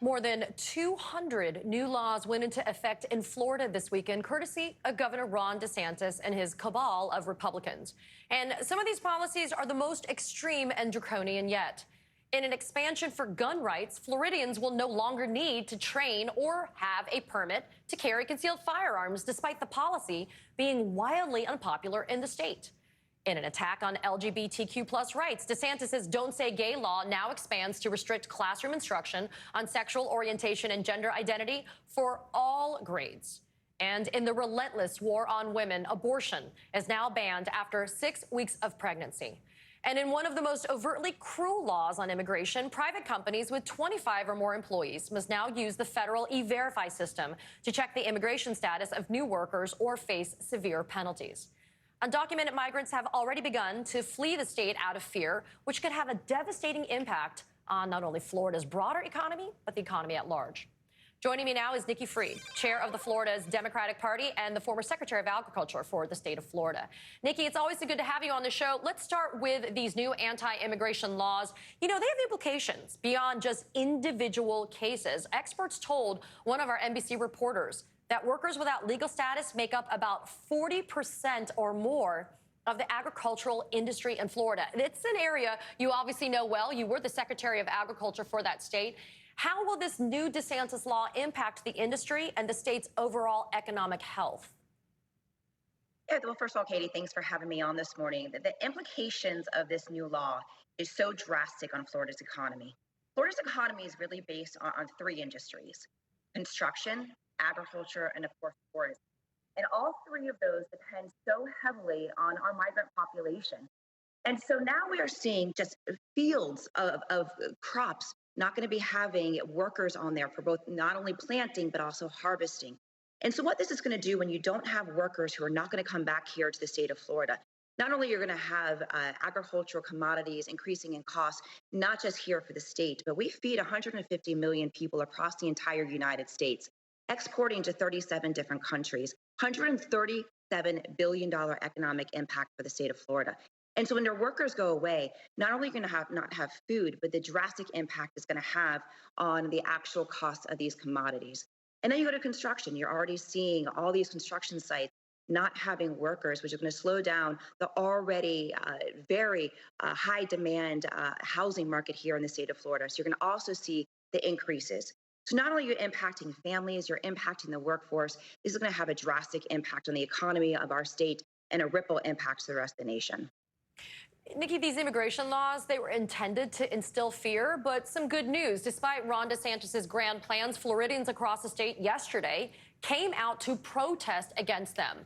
More than 200 new laws went into effect in Florida this weekend, courtesy of Governor Ron DeSantis and his cabal of Republicans. And some of these policies are the most extreme and draconian yet. In an expansion for gun rights, Floridians will no longer need to train or have a permit to carry concealed firearms, despite the policy being wildly unpopular in the state. In an attack on LGBTQ+ rights, DeSantis' Don't Say Gay law now expands to restrict classroom instruction on sexual orientation and gender identity for all grades. And in the relentless war on women, abortion is now banned after 6 weeks of pregnancy. And in one of the most overtly cruel laws on immigration, private companies with 25 or more employees must now use the federal E-Verify system to check the immigration status of new workers or face severe penalties. Undocumented migrants have already begun to flee the state out of fear, which could have a devastating impact on not only Florida's broader economy, but the economy at large. Joining me now is NIKKI Fried, chair of the Florida's Democratic Party and the former Secretary of Agriculture for the state of Florida. NIKKI, it's always so good to have you on the show. Let's start with these new anti-immigration laws. You know, they have implications beyond just individual cases. Experts told one of our NBC reporters that workers without legal status make up about 40% or more of the agricultural industry in Florida. It's an area you obviously know well. You were the Secretary of Agriculture for that state. How will this new DeSantis law impact the industry and the state's overall economic health? Yeah, well, first of all, Katie, thanks for having me on this morning. The implications of this new law is so drastic on Florida's economy. Florida's economy is really based on three industries: construction, agriculture, and of course, tourism. And all three of those depend so heavily on our migrant population. And so now we are seeing just fields of crops not going to be having workers on there for both not only planting, but also harvesting. And so what this is going to do when you don't have workers who are not going to come back here to the state of Florida, not only you're going to have agricultural commodities increasing in cost, not just here for the state, but we feed 150 million people across the entire United States, exporting to 37 different countries, $137 billion economic impact for the state of Florida. And so when their workers go away, not only are you going to not have food, but the drastic impact it's going to have on the actual cost of these commodities. And then you go to construction. You're already seeing all these construction sites not having workers, which is going to slow down the already very high demand housing market here in the state of Florida. So you're going to also see the increases. So not only are you impacting families, you're impacting the workforce. This is going to have a drastic impact on the economy of our state and a ripple impact to the rest of the nation. NIKKI, these immigration laws, they were intended to instill fear, but some good news. Despite Ron DeSantis' grand plans, Floridians across the state yesterday came out to protest against them.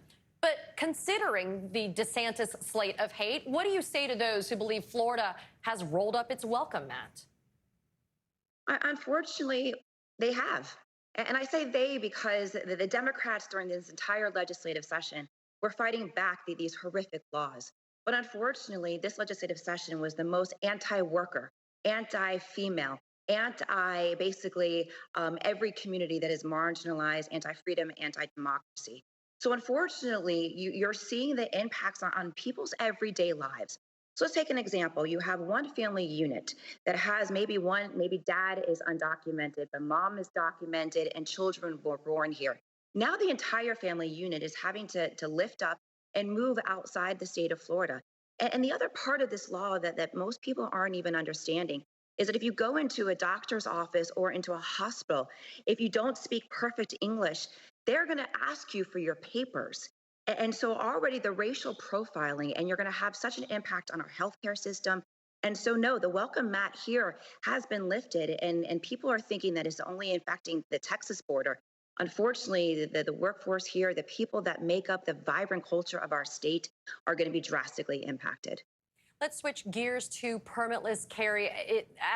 But considering the DeSantis slate of hate, what do you say to those who believe Florida has rolled up its welcome mat? Unfortunately, they have. And I say they because the Democrats during this entire legislative session were fighting back these horrific laws. But unfortunately, this legislative session was the most anti-worker, anti-female, basically every community that is marginalized, anti-freedom, anti-democracy. So unfortunately, you're seeing the impacts on people's everyday lives. So let's take an example. You have one family unit that has maybe dad is undocumented, but mom is documented, and children were born here. Now the entire family unit is having to lift up and move outside the state of Florida. And the other part of this law that most people aren't even understanding is that if you go into a doctor's office or into a hospital, if you don't speak perfect English, they're going to ask you for your papers. And so already the racial profiling, and you're going to have such an impact on our healthcare system. And so no, the welcome mat here has been lifted, and people are thinking that it's only affecting the Texas border. Unfortunately, the workforce here, the people that make up the vibrant culture of our state, are going to be drastically impacted. Let's switch gears to permitless carry.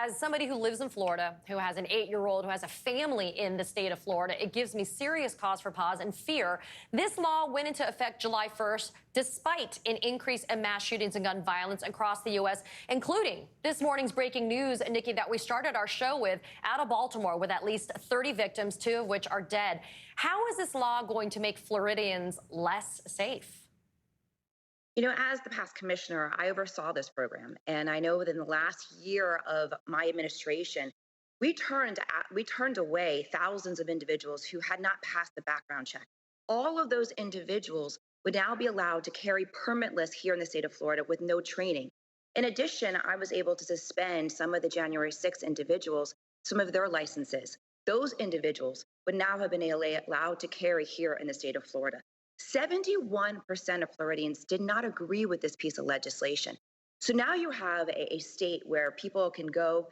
As somebody who lives in Florida, who has an 8-year-old, who has a family in the state of Florida, it gives me serious cause for pause and fear. This law went into effect July 1st, despite an increase in mass shootings and gun violence across the U.S., including this morning's breaking news, NIKKI, that we started our show with, out of Baltimore, with at least 30 victims, 2 of which are dead. How is this law going to make Floridians less safe? You know, as the past commissioner, I oversaw this program. And I know within the last year of my administration, we turned away thousands of individuals who had not passed the background check. All of those individuals would now be allowed to carry permitless here in the state of Florida with no training. In addition, I was able to suspend some of the January 6 individuals, some of their licenses. Those individuals would now have been allowed to carry here in the state of Florida. 71% of Floridians did not agree with this piece of legislation. So now you have a state where people can go,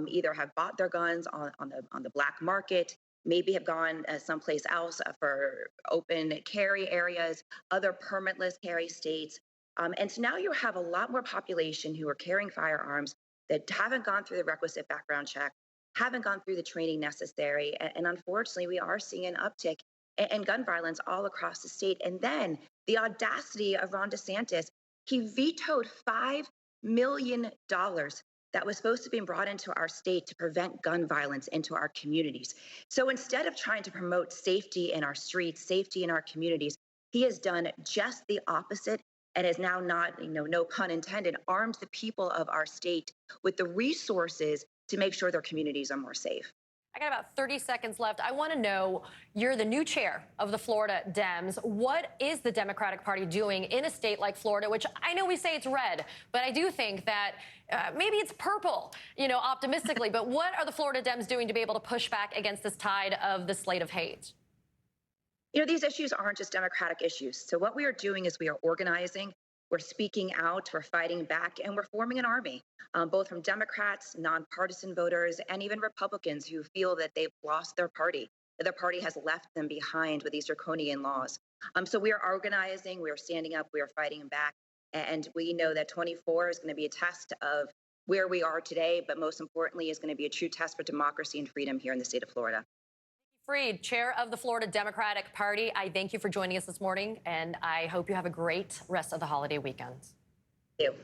either have bought their guns on the black market, maybe have gone someplace else for open carry areas, other permitless carry states. And so now you have a lot more population who are carrying firearms that haven't gone through the requisite background check, haven't gone through the training necessary. And unfortunately, we are seeing an uptick in gun violence all across the state. And then the audacity of Ron DeSantis, he vetoed $5 million that was supposed to be brought into our state to prevent gun violence into our communities. So instead of trying to promote safety in our streets, safety in our communities, he has done just the opposite and has now not, no pun intended, armed the people of our state with the resources to make sure their communities are more safe. I got about 30 seconds left. I want to know, you're the new chair of the Florida Dems. What is the Democratic Party doing in a state like Florida, which I know we say it's red, but I do think that maybe it's purple, optimistically. But what are the Florida Dems doing to be able to push back against this tide of the slate of hate? These issues aren't just Democratic issues. So what we are doing is we are organizing. We're speaking out, we're fighting back, and we're forming an army, both from Democrats, nonpartisan voters, and even Republicans who feel that they've lost their party, that their party has left them behind with these draconian laws. So we are organizing, we are standing up, we are fighting back, and we know that 24 is going to be a test of where we are today, but most importantly is going to be a true test for democracy and freedom here in the state of Florida. Freed, chair of the Florida Democratic Party, I thank you for joining us this morning, and I hope you have a great rest of the holiday weekend. Thank you.